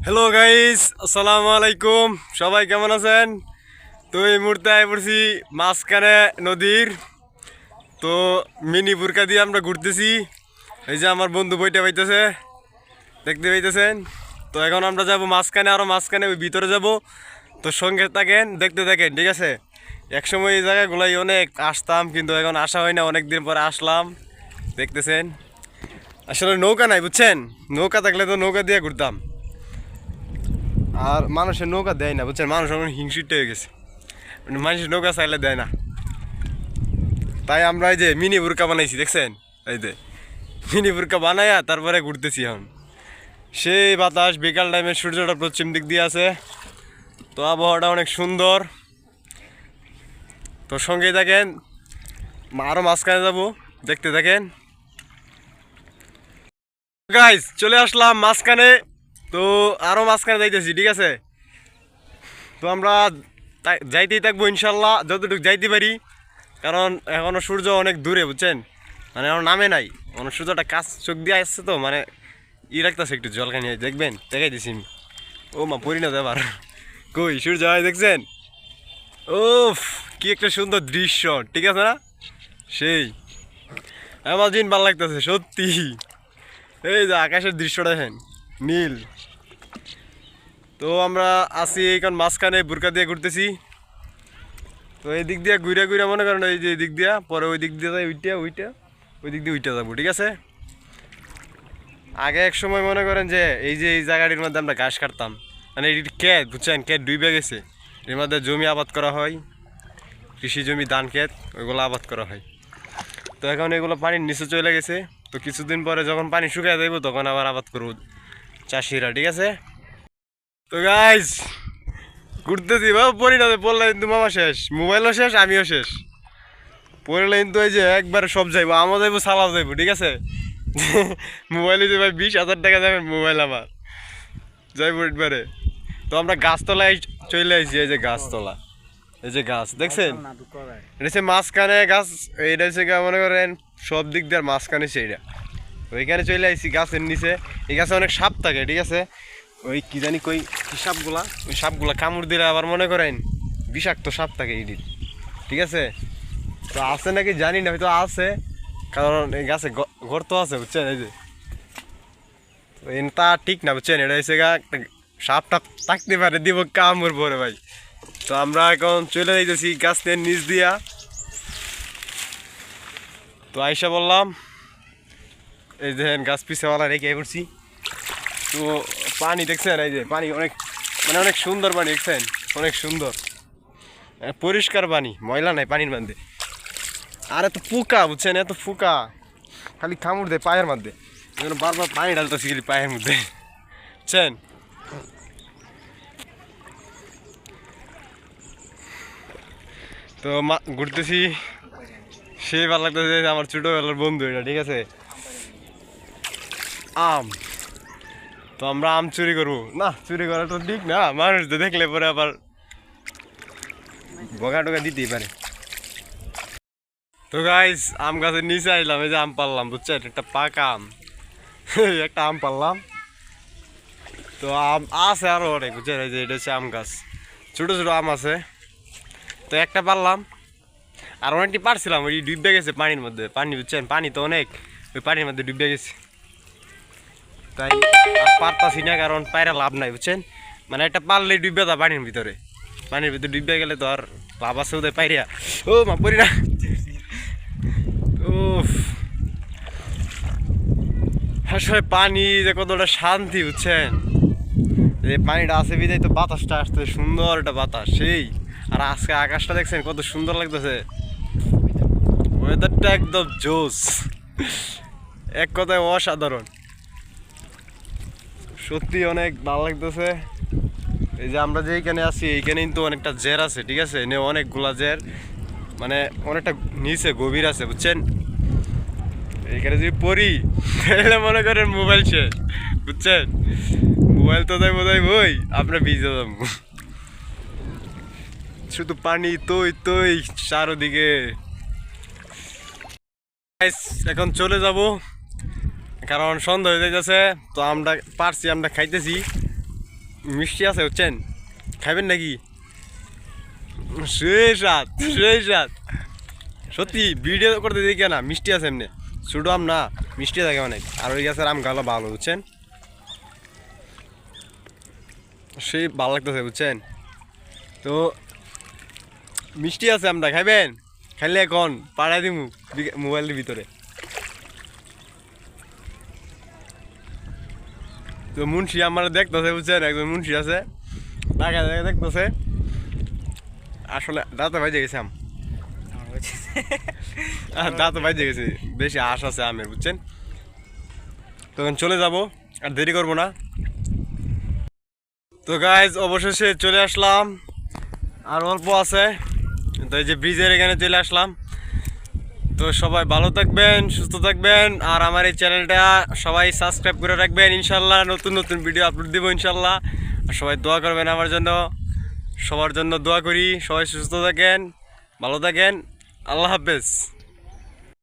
Hello guys, আসসালামু আলাইকুম। সবাই কেমন আছেন? তো এই মুহূর্তে আয় পড়ছি মাঝখানে নদীর। তো মিনি বুরকা দিয়ে আমরা ঘুরতেছি। এই যে আমার বন্ধু বইটা পাইতেছে, দেখতে পাইতেছেন। তো এখন আমরা যাব মাঝখানে, আরও মাঝখানে ওই ভিতরে যাব। তো সঙ্গে থাকেন, দেখতে থাকেন, ঠিক আছে? একসময় এই জায়গাগুলাই অনেক আসতাম, কিন্তু এখন আসা হয় না, অনেক দিন পরে আসলাম। দেখতেছেন, আসলে নৌকা নাই, বুঝছেন? নৌকা থাকলে তো নৌকা দিয়ে ঘুরতাম। আর মানুষের নৌকা দেয় না, বুঝছেন? মানুষ এখন হিংসিট হয়ে গেছে, মানে মানুষের নৌকা চাইলে দেয় না। তাই আমরা এই যে মিনি বুরকা বানাইছি, দেখছেন? এই যে মিনি বুরকা বানাইয়া তারপরে ঘুরতেছি এখন। সেই বাতাস, বিকাল টাইমে সূর্যটা পশ্চিম দিক দিয়ে আছে। তো আবহাওয়াটা অনেক সুন্দর। তো সঙ্গেই থাকেন, আরও মাঝখানে যাবো, দেখতে থাকেন। গাইস, চলে আসলাম মাঝখানে। তো আরও মাঝখানে যাইতেছি, ঠিক আছে? তো আমরা যাইতেই থাকবো ইনশাল্লাহ, যতটুকু যাইতে পারি। কারণ এখনও সূর্য অনেক দূরে, বুঝছেন? মানে এখন নামে নাই, এখন সূর্যটা কাজ চোখ দিয়ে আসছে, তো মানে রাখতেছে একটু জলখানি, দেখবেন, দেখাই দিছি আমি। ও মা, পড়ি না দেবার। কই সূর্য হয়, দেখছেন? ও, কি একটা সুন্দর দৃশ্য, ঠিক আছে না? সেই আমার দিন ভালো লাগতেছে সত্যি। এই যে আকাশের দৃশ্যটা দেখেন, নীল। তো আমরা আছি এইখান মাঝখানে, বুরকা দিয়ে ঘুরতেছি। তো এই দিক দিয়ে ঘুরে ঘুরে মনে করেন, এই যে এই দিক দিয়া, পরে ওই দিক দিয়ে যাই, উইটা উইটা ওই দিক দিয়ে উইটা যাবো, ঠিক আছে? আগে এক সময় মনে করেন যে এই জায়গাটির মধ্যে আমরা ঘাস কাটতাম, মানে এটি ক্ষেত, বুঝছেন? ক্ষেত ডুবে গেছে। এর মধ্যে জমি আবাদ করা হয়, কৃষি জমি, ধান ক্ষেত, ওইগুলো আবাদ করা হয়। তো এখন এগুলো পানির নিচে চলে গেছে। তো কিছুদিন পরে যখন পানি শুকিয়ে যাইব, তখন আবার আবাদ করবো চাষিরা, ঠিক আছে? তো গাইজ, ঘুরতেছি বা পড়ি না, পড়লে কিন্তু মামা শেষ, মোবাইলও শেষ, আমিও শেষ। পড়লে কিন্তু এই যে একবার সব যাইবো, আমও যাইবো, সালাও যাইবো, ঠিক আছে? মোবাইলে যে ভাই 20,000 টাকা যাবে মোবাইল আমার, যাইবো একবারে। তো আমরা গাছতলায় চলে আসছি, এই যে গাছতলা, এই যে গাছ দেখছেন, এটা হচ্ছে মাঝখানে গাছ। এইটা হচ্ছে মনে করেন সব দিক দিয়ে মাঝখানে সেইটা। ওইখানে চলে আসছি গাছের নিচে। এই গাছে অনেক সাপ থাকে, ঠিক আছে? ওই কি জানি কই কি সাপগুলা, ওই সাপগুলা কামড় দিলে আবার মনে করেন বিষাক্ত সাপ থাকে এইটি, ঠিক আছে? তো আছে নাকি জানি না, হয়তো আছে, কারণ এই গাছে গর্ত আছে, বুঝছেন? এই যে তা ঠিক না, বুঝছেন? এটা হচ্ছে সাপ টাপ থাকতে পারে, দিব কামড় পরে ভাই। তো আমরা এখন চলে যাইতেছি গাছের নিচ দিয়া। তো আইসা বললাম, এই দেখেন গাছ পিছাওয়ালা রেখে করছি। তো পানি দেখছেন, এই যে পানি অনেক, মানে অনেক সুন্দর পানি, দেখছেন? অনেক সুন্দর, পরিষ্কার পানি, ময়লা নাই পানির মধ্যে। আর এত ফুকা, বুঝছেন? এত ফুকা, খালি কামড় দেয় পায়ের মধ্যে। বারবার পানি ঢালতেছি খালি পায়ের মধ্যে, বুঝছেন? তো ঘুরতেছি, সেই ভালো লাগতেছে। আমার ছোটোবেলার বন্ধু এটা, ঠিক আছে? আম। তো আমরা আম চুরি করবো না, চুরি করা তো ঠিক না, মানুষ তো দেখলে পরে আবার বগা টগা দিতেই পারে। তো গাইস, আম গাছের নিচে আসলাম, এই যে আম পারলাম, বুঝছেন? একটা পাকা আম, একটা আম পারলাম। তো আম আছে আরো অনেক, বুঝছেন? এই যে এটা হচ্ছে আম গাছ, ছোটো ছোটো আম আছে। তো একটা পারলাম, আর অনেকটি পারছিলাম, ওই ডুবে গেছে পানির মধ্যে। পানি, বুঝছেন? পানি তো অনেক, ওই পানির মধ্যে ডুবে গেছে। তাই আর পারতাছি না, কারণ পায়রা লাভ নাই, বুঝছেন? মানে একটা পারলে ডুবে যা পানির ভিতরে, পানির ভিতরে ডুবে গেলে তো আর লাভ আছে ওদের পাইরা। ও মা, পড়ি না। ও, আসলে পানি যে কতটা শান্তি, বুঝছেন? এই পানিটা আছে বিদায় তো বাতাসটা আসছে, সুন্দর একটা বাতাস সেই। আর আজকে আকাশটা দেখছেন কত সুন্দর লাগতেছে, ওয়েদারটা একদম জোস, এক কথায় অসাধারণ। সত্যি অনেক ভালো লাগতেছে। এই যে আমরা যে এইখানে আছি, এইখানে কিন্তু অনেকটা জের আছে, ঠিক আছে? অনেকগুলা জের, মানে অনেকটা নিচে গভীর আছে, বুঝছেন? এইখানে যদি পড়ি তাহলে মনে করেন মোবাইল শেষ, বুঝছেন? মোবাইল তো তাই বোধ হয় বই, আপনার ভিজে যাবো, শুধু পানি তৈ তৈ চারোদিকে। এখন চলে যাব, কারণ সন্ধ্যা হয়ে যাইতেছে। তো আমরা পারছি, আমরা খাইতেছি। মিষ্টি আছে বুঝছেন, খাইবেন নাকি? সেই স্বাদ, সেই স্বাদ। সত্যি ভিডিও করতে দেখি না, মিষ্টি আছে এমনি, ছোট আম না, মিষ্টি থাকে অনেক। আর ওই গাছের আম গালো ভালো বুঝছেন, সেই ভালো লাগতেছে বুঝছেন। তো মিষ্টি আছে, আমরা খাইবেন? খাইলে এখন পাড়াই দিমু মোবাইলের ভিতরে। তো মুন্সি আমার দেখতেছে বুঝছেন, একজন মুন্সি আছে, টাকা দেখতেছে। আসলে দাঁতে বাইজে গেছে আম, দাঁতে বাইজে গেছে, বেশি আশ আছে আমের বুঝছেন। তখন চলে যাব, আর দেরি করবো না। তো গাইজ অবশেষে চলে আসলাম, আর অল্প আছে। তো এই যে ব্রিজের এখানে চলে আসলাম। তো সবাই ভালো থাকবেন, সুস্থ থাকবেন, আর আমার এই চ্যানেলটা সবাই সাবস্ক্রাইব করে রাখবেন। ইনশাল্লাহ নতুন নতুন ভিডিও আপলোড দেবো ইনশাল্লাহ। আর সবাই দোয়া করবেন আমার জন্য, সবার জন্য দোয়া করি। সবাই সুস্থ থাকেন, ভালো থাকেন, আল্লাহ হাফেজ।